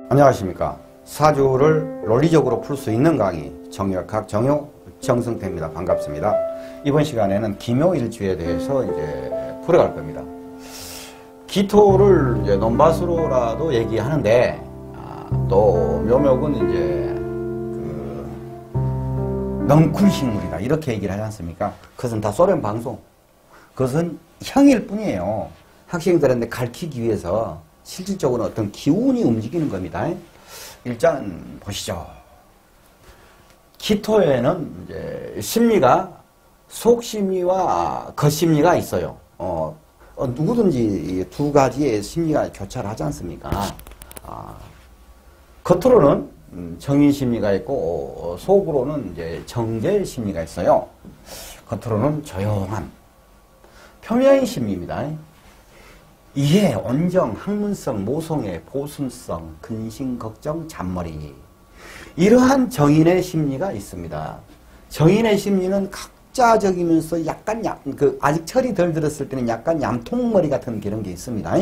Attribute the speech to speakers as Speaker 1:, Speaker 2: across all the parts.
Speaker 1: 안녕하십니까. 사주를 논리적으로 풀 수 있는 강의 정역학 정효 정성태입니다. 반갑습니다. 이번 시간에는 기묘일주에 대해서 이제 풀어갈 겁니다. 기토를 이제 논밭으로라도 얘기하는데 또 묘목은 이제 넝쿨식물이다 이렇게 얘기를 하지 않습니까? 그것은 다 소련 방송. 그것은 형일 뿐이에요. 학생들한테 가르치기 위해서 실질적으로 어떤 기운이 움직이는 겁니다. 일단 보시죠. 기토에는 이제 심리가 속심리와 겉심리가 있어요. 누구든지 두 가지의 심리가 교차를 하지 않습니까? 겉으로는 정인심리가 있고 속으로는 이제 정제심리가 있어요. 겉으로는 조용함, 표면의 심리입니다. 이해, 온정, 학문성, 모성애, 보순성, 근심, 걱정, 잔머리. 이러한 정인의 심리가 있습니다. 정인의 심리는 각자적이면서 약간 아직 철이 덜 들었을 때는 약간 얌통머리 같은 그런 게 있습니다.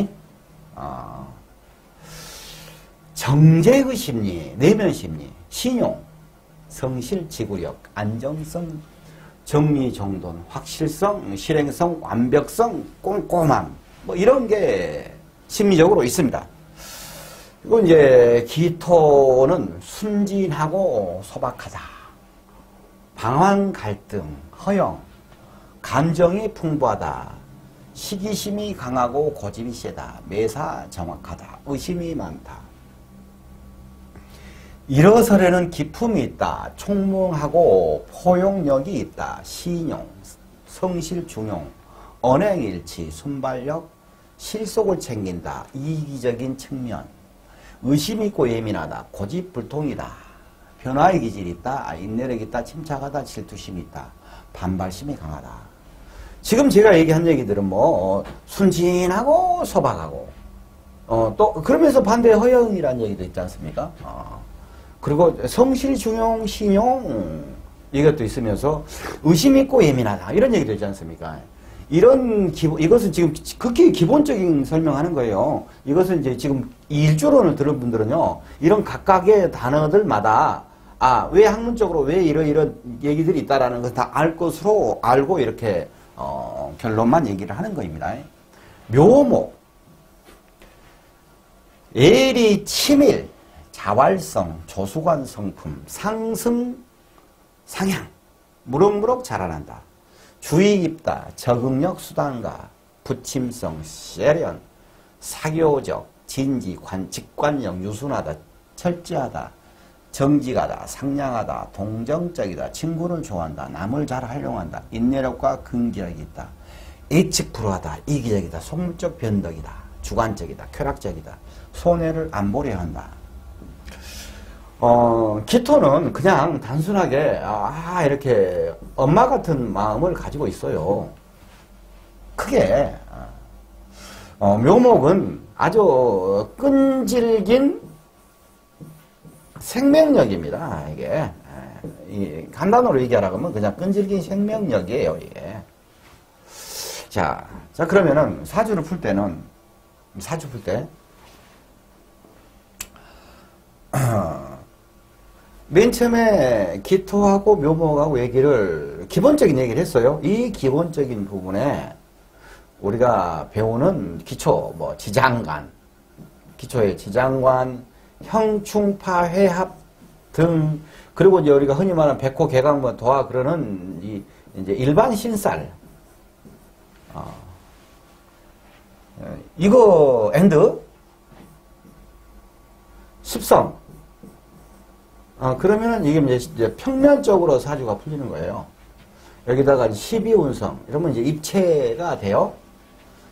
Speaker 1: 정제의 심리, 내면 심리, 신용, 성실, 지구력, 안정성, 정리정돈, 확실성, 실행성, 완벽성, 꼼꼼함. 뭐 이런 게 심리적으로 있습니다. 그리고 이제 기토는 순진하고 소박하다. 방황, 갈등, 허영, 감정이 풍부하다. 시기심이 강하고 고집이 세다. 매사 정확하다. 의심이 많다. 일어설에는 기품이 있다. 총명하고 포용력이 있다. 신용, 성실, 중용, 언행일치, 순발력, 실속을 챙긴다. 이기적인 측면, 의심 있고 예민하다. 고집불통이다. 변화의 기질이 있다. 인내력이 있다. 침착하다. 질투심이 있다. 반발심이 강하다. 지금 제가 얘기한 얘기들은 순진하고 소박하고 또 그러면서 반대 허영이라는 얘기도 있지 않습니까? 그리고 성실, 중용, 신용 이것도 있으면서 의심 있고 예민하다. 이런 얘기도 있지 않습니까? 이것은 지금 극히 기본적인 설명하는 거예요. 이것은 이제 지금 일조론을 들은 분들은요, 이런 각각의 단어들마다, 왜 학문적으로 왜 이런 얘기들이 있다라는 걸 다 알 것으로 알고 이렇게, 결론만 얘기를 하는 겁니다. 묘목. 예리, 치밀, 자활성, 조수관 성품, 상승, 상향, 무럭무럭 자라난다. 주의 깊다, 적응력 수단가, 부침성, 세련, 사교적, 진지, 직관력, 유순하다, 철저하다, 정직하다, 상냥하다, 동정적이다, 친구를 좋아한다, 남을 잘 활용한다, 인내력과 근기력이 있다, 예측 불허하다, 이기적이다, 속물적 변덕이다, 주관적이다, 쾌락적이다, 손해를 안 보려 한다. 기토는 그냥 단순하게 이렇게 엄마 같은 마음을 가지고 있어요. 크게 묘목은 아주 끈질긴 생명력입니다. 이게 한 단어로 얘기하라고 하면 그냥 끈질긴 생명력이에요. 이게. 자 그러면은 사주 풀 때 맨 처음에 기토하고 묘목하고 기본적인 얘기를 했어요. 이 기본적인 부분에 우리가 배우는 기초, 지장관, 기초의 지장관, 형충파, 회합 등, 그리고 이제 우리가 흔히 말하는 백호, 개강, 도화, 그러는 이제 일반 신살, 이거 엔드, 습성, 그러면은 이게 이제 평면적으로 사주가 풀리는 거예요. 여기다가 12운성, 이러면 이제 입체가 돼요.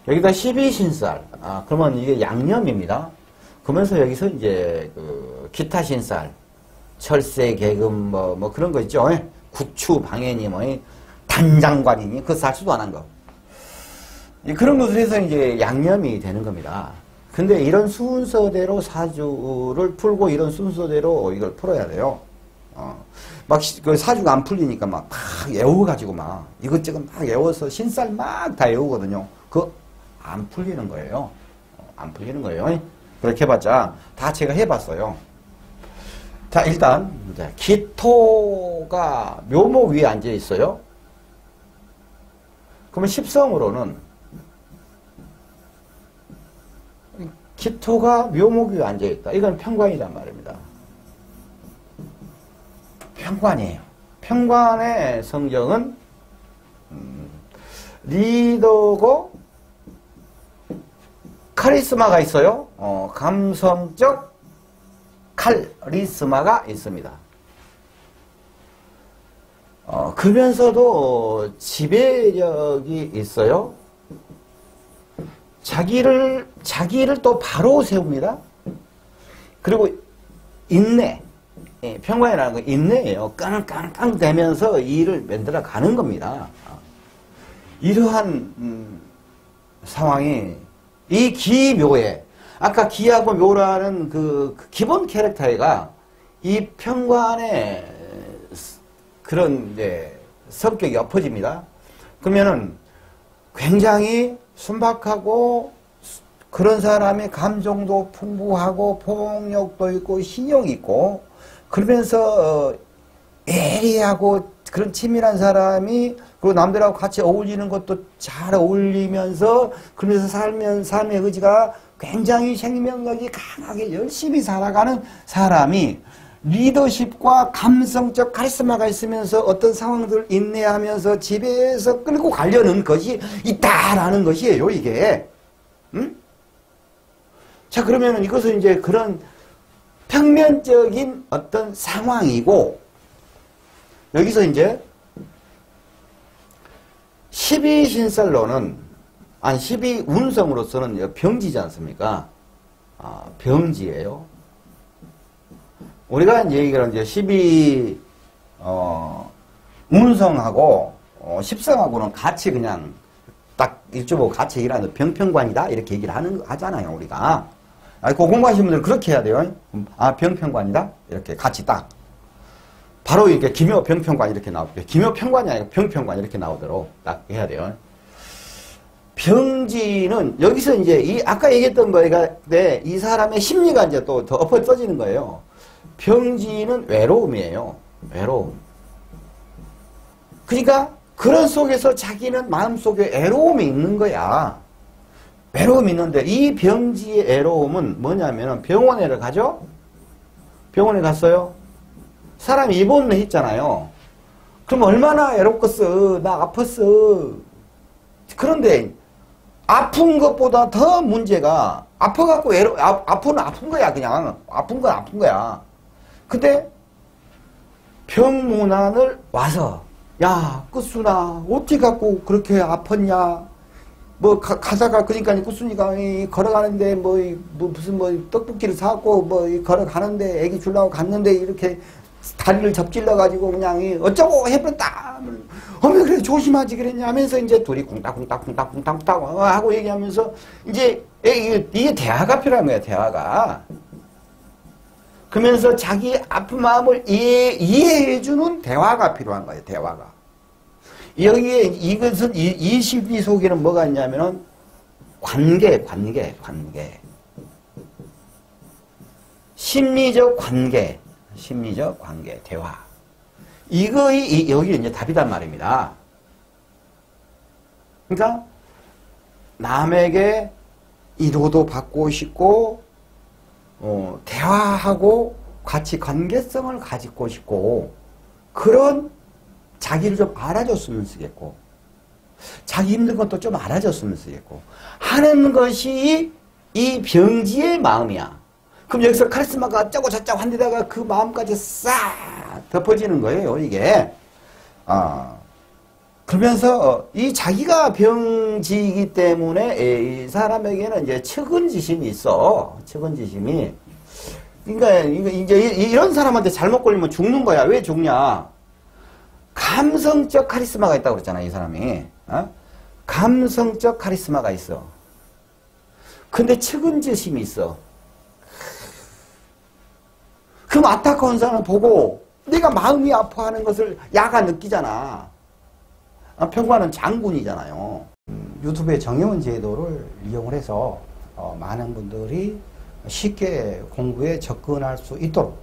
Speaker 1: 여기다 12신살, 그러면 이게 양념입니다. 그러면서 여기서 이제 기타 신살, 철새, 계금, 그런 거 있죠. 구추, 방해니, 단장관이니, 그 사주도 안 한 거. 그런 것을 해서 이제 양념이 되는 겁니다. 근데 이런 순서대로 사주를 풀고 이런 순서대로 이걸 풀어야 돼요. 그 사주가 안 풀리니까 막 외워가지고 이것저것 외워서 신살 다 외우거든요. 그거 안 풀리는 거예요. 안 풀리는 거예요. 그렇게 해봤자 다 제가 해봤어요. 자, 일단 이제 기토가 묘목 위에 앉아 있어요. 그러면 십성으로는 기토가 묘목 위에 앉아 있다. 이건 편관이란 말입니다. 편관이에요. 편관의 성정은 리더고 카리스마가 있어요. 감성적 카리스마가 있습니다. 그러면서도 지배력이 있어요. 자기를 또 바로 세웁니다. 그리고 인내. 평관이라는 건 인내예요. 깡깡깡 대면서 일을 만들어 가는 겁니다. 이러한 상황이 이 기묘에 아까 기하고 묘라는 그 기본 캐릭터가 이 평관의 그런 이제 성격이 엎어집니다. 그러면은 굉장히 순박하고 그런 사람의 감정도 풍부하고 폭력도 있고 신용이 있고 그러면서 예리하고 그런 치밀한 사람이 그리고 남들하고 같이 어울리는 것도 잘 어울리면서 그러면서 삶의 의지가 굉장히 생명력이 강하게 열심히 살아가는 사람이 리더십과 감성적 카리스마가 있으면서 어떤 상황들을 인내하면서 지배해서 끌고 가려는 것이 있다라는 것이에요, 이게. 응? 자, 그러면 이것은 이제 그런 평면적인 어떤 상황이고, 여기서 이제 12신설로는, 12운성으로서는 병지지 않습니까? 병지예요. 우리가 이제 얘기하는 이제 12, 운성하고, 10성하고는 같이 그냥 딱 일주보고 같이 얘기하는 병평관이다. 이렇게 얘기를 하잖아요, 우리가. 그거 공부하시는 분들은 그렇게 해야 돼요. 병평관이다. 이렇게 같이 딱. 바로 이렇게 기묘 병평관 이렇게 나오고, 기묘 평관이 아니라 병평관 이렇게 나오도록 딱 해야 돼요. 병지는 여기서 이제 아까 얘기했던 거가 이 사람의 심리가 이제 또 더 엎어져지는 거예요. 병지는 외로움이에요. 외로움. 그러니까 그런 속에서 자기는 마음속에 애로움이 있는 거야. 외로움이 있는데 이 병지의 애로움은 뭐냐면 병원에를 가죠? 병원에 갔어요? 사람이 입원을 했잖아요. 그럼 얼마나 외롭겠어. 나 아팠어. 그런데 아픈 것보다 더 문제가 아파갖고 아픈 거야. 그냥 아픈 건 아픈 거야. 근데 병문안을 와서 야 끝수나 어떻게 갖고 그렇게 아팠냐. 뭐 가다가 그러니까 끝순이가 걸어가는데 무슨 떡볶이를 사갖고 걸어가는데 애기 주려고 갔는데 이렇게 다리를 접질러 가지고 그냥 어쩌고 해버렸다. 어머 그래 조심하지 그랬냐 하면서 이제 둘이 쿵딱쿵딱 하고 얘기하면서 이제 이게 대화가 필요한 거야. 대화가. 그러면서 자기 아픈 마음을 이해해주는 대화가 필요한 거예요. 대화가. 여기에 이것은 이 심리 속에는 뭐가 있냐면은 관계. 심리적 관계, 대화. 이거이 여기 이제 답이란 말입니다. 그러니까 남에게 위로도 받고 싶고 대화하고 같이 관계성을 가지고 싶고 그런 자기를 좀 알아줬으면 쓰겠고 자기 힘든 것도 좀 알아줬으면 쓰겠고 하는 것이 이 병지의 마음이야. 그럼 여기서 카리스마가 어쩌고 저쩌고 한 데다가 그 마음까지 싹 덮어지는 거예요, 이게. 그러면서 이 자기가 병지이기 때문에 이 사람에게는 이제 측은지심이 있어. 측은지심이. 그러니까 이제 이런 사람한테 잘못 걸리면 죽는 거야. 왜 죽냐? 감성적 카리스마가 있다고 그랬잖아, 이 사람이. 감성적 카리스마가 있어. 근데 측은지심이 있어. 그럼 안타까운 사람을 보고 내가 마음이 아파하는 것을 야가 느끼잖아. 평관은 장군이잖아요. 유튜브의 정의원 제도를 이용을 해서 많은 분들이
Speaker 2: 쉽게 공부에 접근할 수 있도록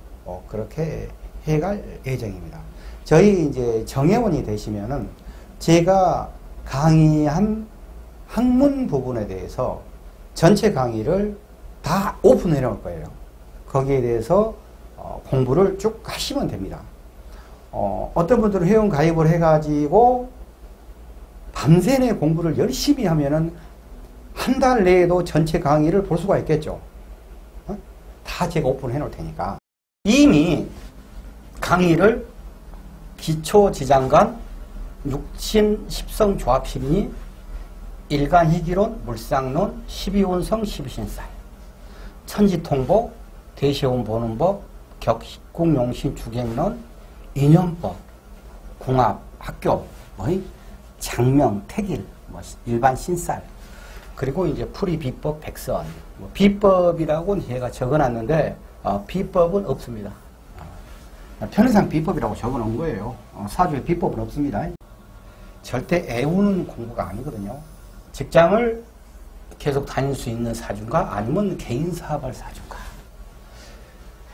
Speaker 2: 그렇게 해갈 예정입니다. 저희 이제 정회원이 되시면은 제가 강의한 학문 부분에 대해서 전체 강의를 다 오픈해 놓을 거예요. 거기에 대해서 공부를 쭉 하시면 됩니다. 어떤 분들은 회원 가입을 해가지고 밤새내 공부를 열심히 하면은 한 달 내에도 전체 강의를 볼 수가 있겠죠. 다 제가 오픈해 놓을 테니까. 이미 강의를 기초지장관, 육신, 십성 조합심리, 일간희귀론, 물상론, 12운성, 12신살, 천지통복, 대시온 보는 법, 격국용신 주객론, 인연법, 궁합, 학교, 장명, 택일, 일반 신살, 그리고 이제 풀이 비법, 백선. 비법이라고는 제가 적어놨는데 비법은 없습니다. 편의상 비법이라고 적어놓은 거예요. 사주에 비법은 없습니다. 절대 애우는 공부가 아니거든요. 직장을 계속 다닐 수 있는 사주인가 아니면 개인 사업할 사주인가.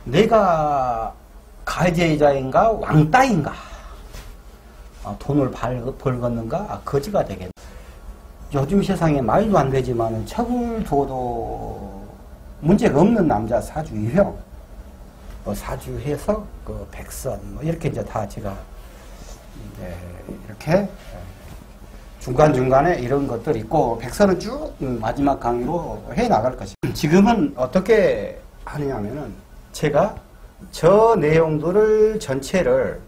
Speaker 2: 내가 가해자인가 왕따인가. 돈을 벌겠는가 거지가 되겠네. 요즘 세상에 말도 안 되지만 척을 줘도 문제가 없는 남자 사주이요. 사주해서 그 백선 이렇게 이제 다 제가 이렇게 중간중간에 이런 것들 있고 백선은 쭉 마지막 강의로 해 나갈 것입니다. 지금은 어떻게 하느냐면은 제가 저 내용들을 전체를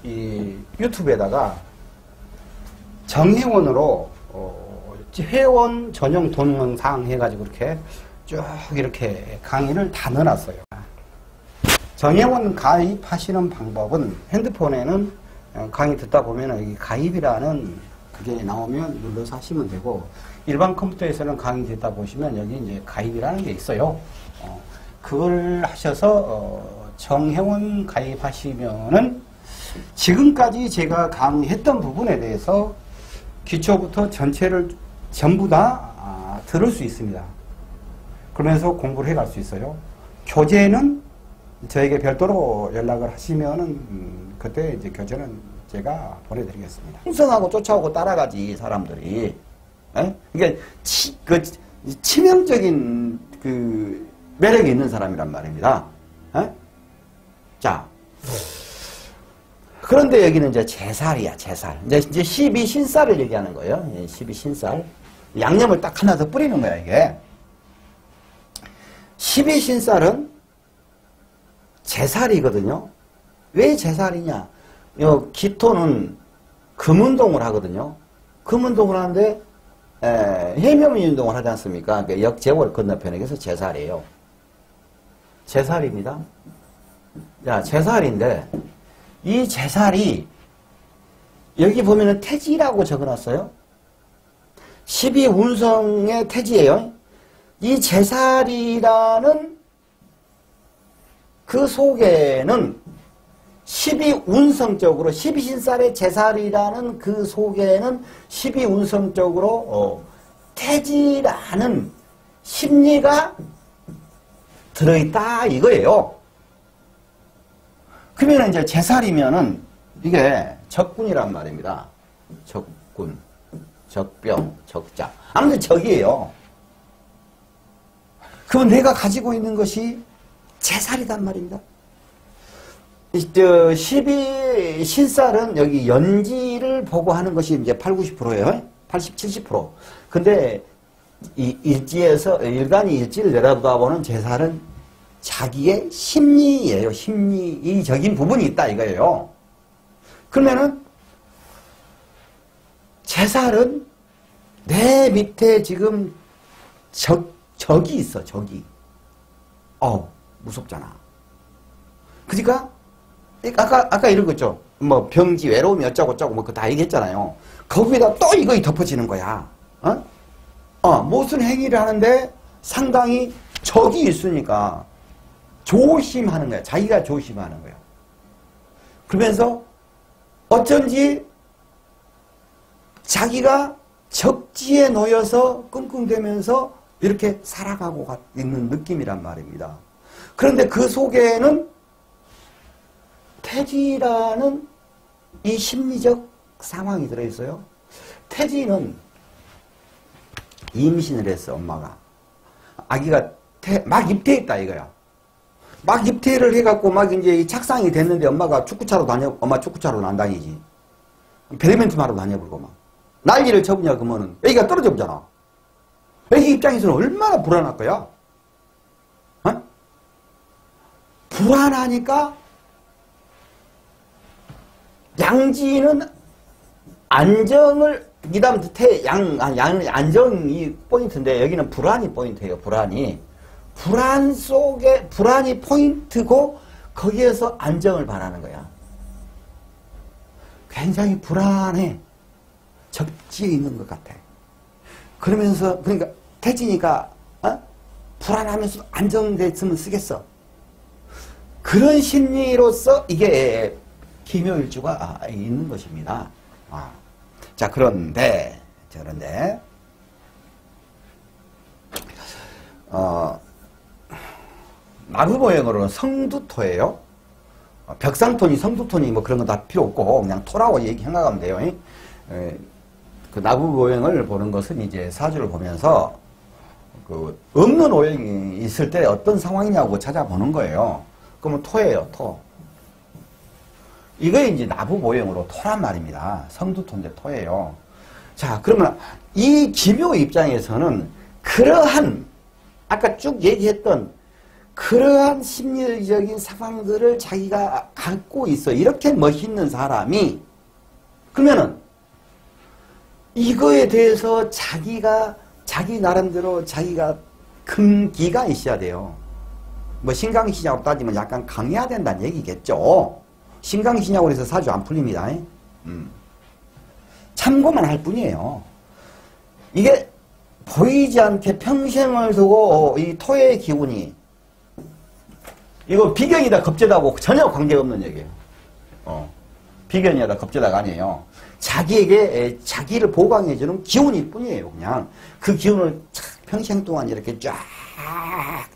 Speaker 2: 이 유튜브에다가 정회원으로 회원 전용 동영상 해가지고 이렇게 쭉 이렇게 강의를 다 넣어놨어요. 정회원 가입하시는 방법은 핸드폰에는 강의 듣다 보면 여기 가입이라는 그게 나오면 눌러서 하시면 되고, 일반 컴퓨터에서는 강의 듣다 보시면 여기 이제 가입이라는 게 있어요. 그걸 하셔서 정회원 가입하시면은 지금까지 제가 강의했던 부분에 대해서 기초부터 전체를 전부 다 들을 수 있습니다. 그러면서 공부를 해갈 수 있어요. 교재는 저에게 별도로 연락을 하시면은 그때 이제 교재는 제가 보내드리겠습니다.
Speaker 1: 풍성하고 쫓아오고 따라가지 사람들이. 이게 치명적인 그 매력이 있는 사람이란 말입니다. 자. 그런데 여기는 이제 제살이야, 제살. 이제 12신살을 얘기하는 거예요. 12신살. 양념을 딱 하나 더 뿌리는 거야, 이게. 12신살은 제살이거든요. 왜 제살이냐? 기토는 금운동을 하거든요. 금운동을 하는데, 해묘운동을 하지 않습니까? 그러니까 역제월 건너편에 그래서 제살이에요. 제살입니다. 자, 제살인데, 이 제살이 여기 보면은 태지라고 적어놨어요. 12운성의 태지예요. 이 제살이라는 그 속에는 12운성적으로 12신살의 제살이라는 그 속에는 12운성적으로 태지라는 심리가 들어있다 이거예요. 그러면 이제 제살이면은 이게 적군이란 말입니다. 적군, 적병, 적자. 아무튼 적이에요. 그럼 내가 가지고 있는 것이 제살이단 말입니다. 12신살은 여기 연지를 보고 하는 것이 이제 80, 90%예요. 80, 70%. 근데 이 일지에서 일간이 일지를 내다보는 제살은 자기의 심리예요. 심리적인 부분이 있다 이거예요. 그러면은 제살은 내 밑에 지금 적이 있어. 적이. 무섭잖아. 그러니까 아까 이런 거 있죠. 뭐 병지, 외로움이 어쩌고저쩌고 뭐 그거 다 얘기했잖아요. 거기에다 또 이거 덮어지는 거야. 무슨 행위를 하는데 상당히 적이 있으니까 조심하는 거야. 자기가 조심하는 거야. 그러면서 어쩐지 자기가 적지에 놓여서 끙끙대면서 이렇게 살아가고 있는 느낌이란 말입니다. 그런데 그 속에는 태지라는 이 심리적 상황이 들어있어요. 태지는 임신을 했어, 엄마가. 아기가 막 입대했다, 이거야. 막 입대를 해갖고 막 이제 착상이 됐는데 엄마가 엄마 축구차로 안 다니지. 배드민턴 하러 다녀보고 막. 난리를 쳐보냐, 그러면은 애기가 떨어져 보잖아. 애기 입장에서는 얼마나 불안할 거야? 어? 불안하니까 양지는 안정을, 이 다음 안정이 포인트인데 여기는 불안이 포인트예요. 불안 속에, 불안이 포인트고 거기에서 안정을 바라는 거야. 굉장히 불안해. 적지에 있는 것 같아. 그러면서, 그러니까 태진이가 불안하면서 안정됐으면 쓰겠어. 그런 심리로서 이게 기묘일주가 있는 것입니다. 자, 그런데 나무모형으로는 성두토예요. 벽상토니 성두토니 뭐 그런 건 다 필요 없고 그냥 토라고 생각하면 돼요. 그 나부 모형을 보는 것은 이제 사주를 보면서 그 없는 오형이 있을 때 어떤 상황이냐고 찾아보는 거예요. 그러면 토예요, 토. 이게 이제 나부 모형으로 토란 말입니다. 성두토인데 토예요. 자, 그러면 이 기묘 입장에서는 그러한 아까 쭉 얘기했던 그러한 심리적인 상황들을 자기가 갖고 있어. 이렇게 멋있는 사람이 그러면은 이거에 대해서 자기 나름대로 자기가 금기가 있어야 돼요. 뭐 신강신약으로 따지면 약간 강해야 된다는 얘기겠죠. 신강신약으로 해서 사주 안 풀립니다. 참고만 할 뿐이에요. 이게 보이지 않게 평생을 두고 이 토의 기운이 이거 비견이다 겁재다고 전혀 관계없는 얘기예요. 비견이다 겁재다가 아니에요. 자기에게 자기를 보강해주는 기운일 뿐이에요. 그냥 그 기운을 평생 동안 이렇게 쫙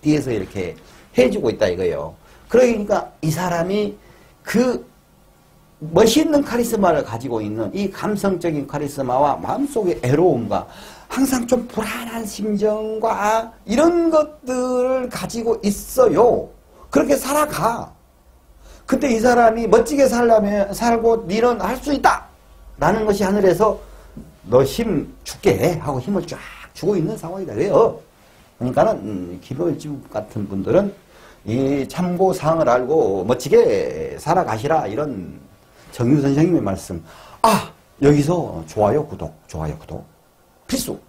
Speaker 1: 뒤에서 이렇게 해주고 있다 이거예요. 그러니까 이 사람이 그 멋있는 카리스마를 가지고 있는 이 감성적인 카리스마와 마음속의 애로움과 항상 좀 불안한 심정과 이런 것들을 가지고 있어요. 그렇게 살아가. 근데 이 사람이 멋지게 살고 니는 할 수 있다! 라는 것이 하늘에서 너 힘 줄게 하고 힘을 쫙 주고 있는 상황이다. 왜요? 그러니까는 기묘일주 같은 분들은 이 참고사항을 알고 멋지게 살아가시라 이런 정유 선생님의 말씀. 여기서 좋아요 구독 필수.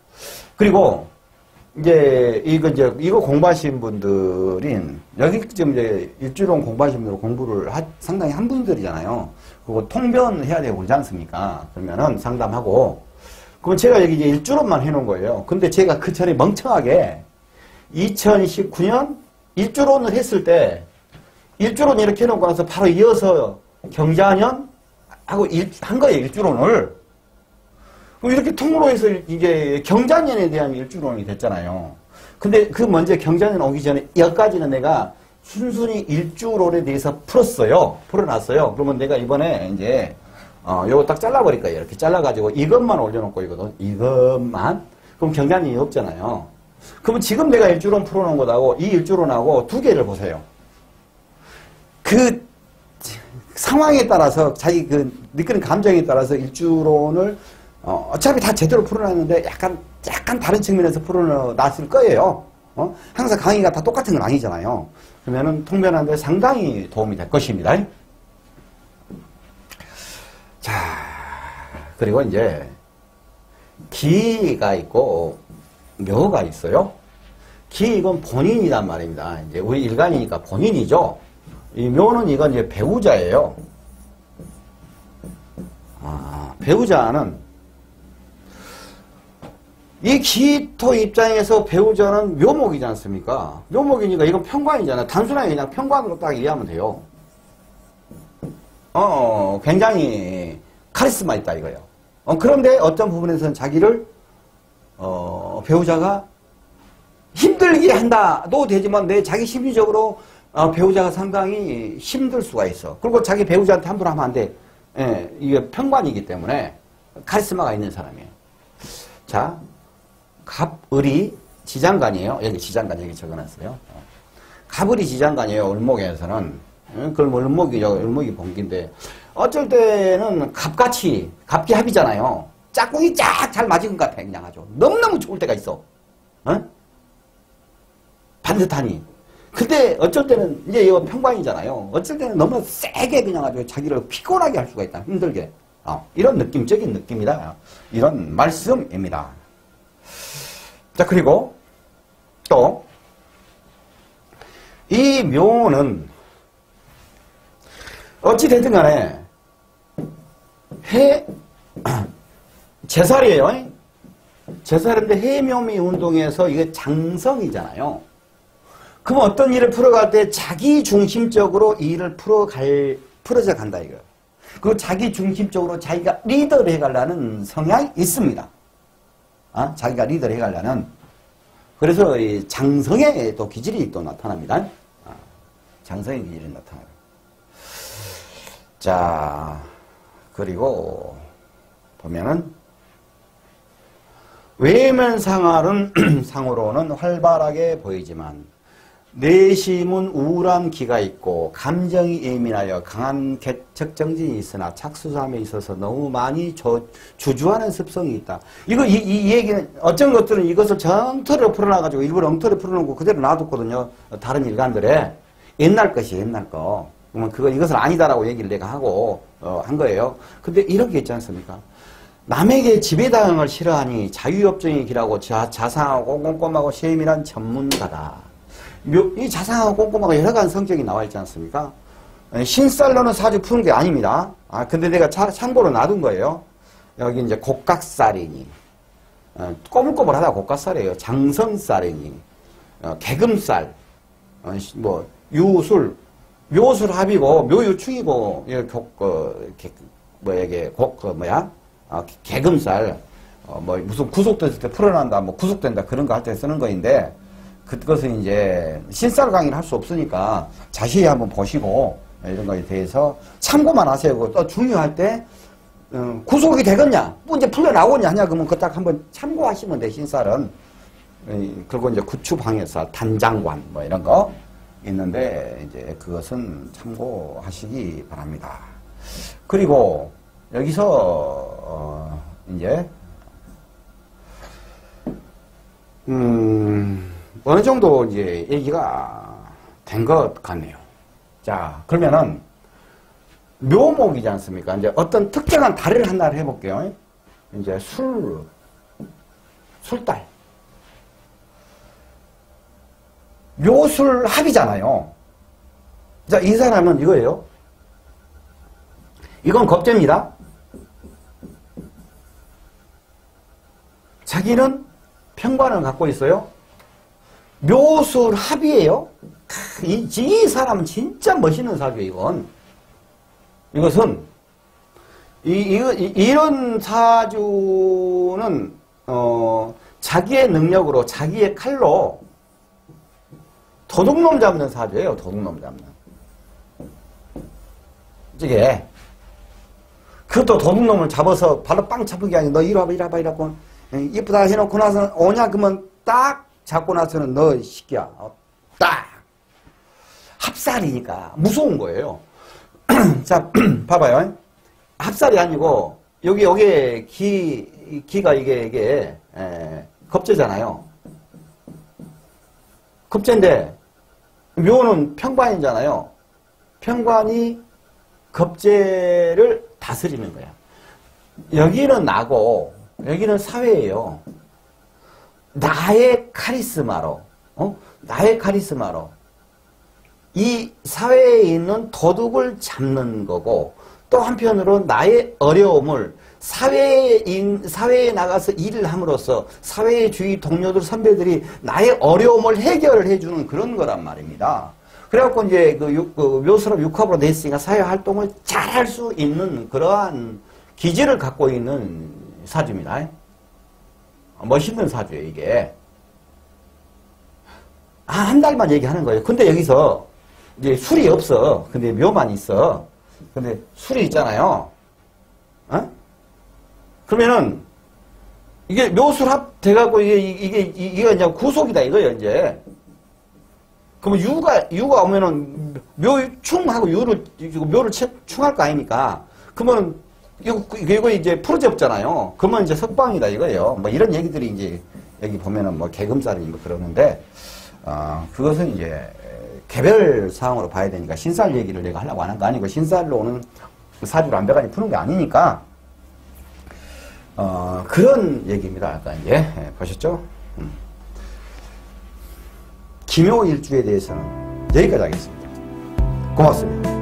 Speaker 1: 그리고 이거 공부하신 분들인 여기 지금 이제 일주론 공부하신 분들 공부를 상당히 한 분들이잖아요. 그거 통변해야 되고 그러지 않습니까? 그러면은 상담하고 그럼 제가 여기 이제 일주론만 해놓은 거예요. 근데 제가 그 전에 멍청하게 2019년 일주론을 했을 때 일주론 이렇게 해놓고 나서 바로 이어서 경자년 하고 한 거예요. 일주론을. 이렇게 통으로 해서 이게 경자년에 대한 일주론이 됐잖아요. 근데 그 먼저 경자년 오기 전에 여기까지는 내가 순순히 일주론에 대해서 풀어놨어요. 그러면 내가 이번에 이제 요거 딱 잘라버릴 거예요. 이렇게 잘라가지고 이것만 올려놓고 이거든. 이것만. 그럼 경자년이 없잖아요. 그러면 지금 내가 일주론 풀어놓은 것하고 이 일주론하고 두 개를 보세요. 그 상황에 따라서 자기 그 느끼는 감정에 따라서 일주론을 어차피 다 제대로 풀어놨는데 약간 다른 측면에서 풀어놨을 거예요. 항상 강의가 다 똑같은 건 아니잖아요. 그러면은 통변하는데 상당히 도움이 될 것입니다. 자, 그리고 이제 기가 있고 묘가 있어요. 기 이건 본인이란 말입니다. 이제 우리 일간이니까 본인이죠. 이 묘는 이건 이제 배우자예요. 배우자는 이 기토 입장에서 배우자는 묘목이지 않습니까? 묘목이니까 이건 편관이잖아요. 단순하게 그냥 편관으로 딱 이해하면 돼요. 굉장히 카리스마 있다 이거예요. 그런데 어떤 부분에서는 자기를 배우자가 힘들게 한다도 되지만 내 자기 심리적으로 배우자가 상당히 힘들 수가 있어. 그리고 자기 배우자한테 함부로 하면 안 돼. 예, 이게 편관이기 때문에 카리스마가 있는 사람이에요. 자, 갑을이 지장간이에요. 여기 지장간 여기 적어놨어요. 갑을이 지장간이에요. 을목에서는. 그럼 을목이 본기인데 어쩔 때는 갑기합이잖아요. 짝꿍이 쫙 잘 맞은 것 같아. 그냥 아주 너무너무 좋을 때가 있어. 반듯하니. 근데 어쩔 때는 이제 이거 평관이잖아요. 어쩔 때는 너무 세게 그냥 아주 자기를 피곤하게 할 수가 있다. 힘들게. 이런 느낌적인 느낌이다. 이런 말씀입니다. 자, 그리고 또 이 묘는 어찌됐든 간에 제살이에요. 제살인데 해묘미 운동에서 이게 장성이잖아요. 그럼 어떤 일을 풀어갈 때 자기 중심적으로 이 일을 풀어져 간다 이거. 그 자기 중심적으로 자기가 리더를 해가려는 성향이 있습니다. 자기가 리더를 해가려는. 그래서 이 장성의 또 기질이 또 나타납니다. 장성의 기질이 나타나요. 자, 그리고 보면은 외면상으로는 활발하게 보이지만 내심은 우울한 기가 있고 감정이 예민하여 강한 개척정진이 있으나 착수함에 있어서 너무 많이 주주하는 습성이 있다. 이 얘기는 어떤 것들은 이것을 정토로 풀어놔가지고 일부러 엉터리 풀어놓고 그대로 놔뒀거든요. 다른 일간들에. 옛날 것이 옛날 거. 그러면 이것은 아니다라고 얘기를 내가 하고 한 거예요. 근데 이런 게 있지 않습니까? 남에게 지배당을 싫어하니 자유협정의 길하고 자상하고 꼼꼼하고 세밀한 전문가다. 이 자상하고 꼼꼼하고 여러 가지 성격이 나와 있지 않습니까? 신살로는 사주 푸는 게 아닙니다. 근데 내가 참고로 놔둔 거예요. 여기 이제 곡각살이니, 꼬물꼬물하다 곡각살이에요. 장성살이니, 개금살, 유술, 묘술합이고, 묘유충이고, 개금살, 무슨 구속됐을 때 풀어난다, 구속된다, 그런 거 할 때 쓰는 거인데, 그것은 이제 신살 강의를 할 수 없으니까 자세히 한번 보시고 이런 거에 대해서 참고만 하세요. 또 중요할 때 구속이 되겠냐, 이제 풀려나오냐 하냐, 그러면 그 딱 한번 참고하시면 돼. 신살은. 그리고 이제 구추방해살, 단장관 이런 거 있는데 이제 그것은 참고하시기 바랍니다. 그리고 여기서 이제 어느 정도 이제 얘기가 된 것 같네요. 자, 그러면은 묘목이지 않습니까? 이제 어떤 특정한 달을 하나를 해볼게요. 이제 술달. 묘술합이잖아요. 자, 이 사람은 이거예요. 이건 겁재입니다. 자기는 편관을 갖고 있어요. 묘술합이에요. 이 사람은 진짜 멋있는 사주예요, 이건. 이것은, 이런 사주는, 자기의 능력으로, 자기의 칼로 도둑놈 잡는 사주예요, 도둑놈 잡는. 이게, 그것도 도둑놈을 잡아서 발로 빵 잡은 게 아니고, 너 이리 와봐, 이리 와봐, 이라고. 이쁘다 해놓고 나서 오냐, 그러면 딱 잡고 나서는 너 시끼야. 딱! 합살이니까 무서운 거예요. 자, 봐봐요. 합살이 아니고, 여기에 기가 이게, 겁재잖아요. 겁재인데, 묘는 편관이잖아요. 편관이 겁재를 다스리는 거야. 여기는 나고, 여기는 사회예요. 나의 카리스마로, 나의 카리스마로 이 사회에 있는 도둑을 잡는 거고, 또 한편으로 나의 어려움을 사회에 나가서 일을 함으로써 사회의 주위 동료들, 선배들이 나의 어려움을 해결을 해주는 그런 거란 말입니다. 그래갖고 이제 묘술업 육합으로 돼 있으니까 사회 활동을 잘 할 수 있는 그러한 기질을 갖고 있는 사주입니다. 멋있는 사주예요, 이게. 한 달만 얘기하는 거예요. 근데 여기서 이제 술이 없어. 근데 묘만 있어. 근데 술이 있잖아요. 어? 그러면은 이게 묘술 합돼갖고 이게 이제 구속이다 이거예요 이제. 그러면 유가 오면은 묘충하고 묘를 충할 거 아닙니까? 그러면 이거 이제 풀어져 없잖아요. 그러면 이제 석방이다 이거예요. 뭐 이런 얘기들이 이제 여기 보면은 뭐 개금살이 뭐 그러는데 그것은 이제 개별 사항으로 봐야 되니까 신살 얘기를 내가 하려고 하는 거 아니고 신살로 오는 사주를 완벽하게 푸는 게 아니니까 그런 얘기입니다. 아까 이제 보셨죠? 기묘일주에 대해서는 여기까지 하겠습니다. 고맙습니다.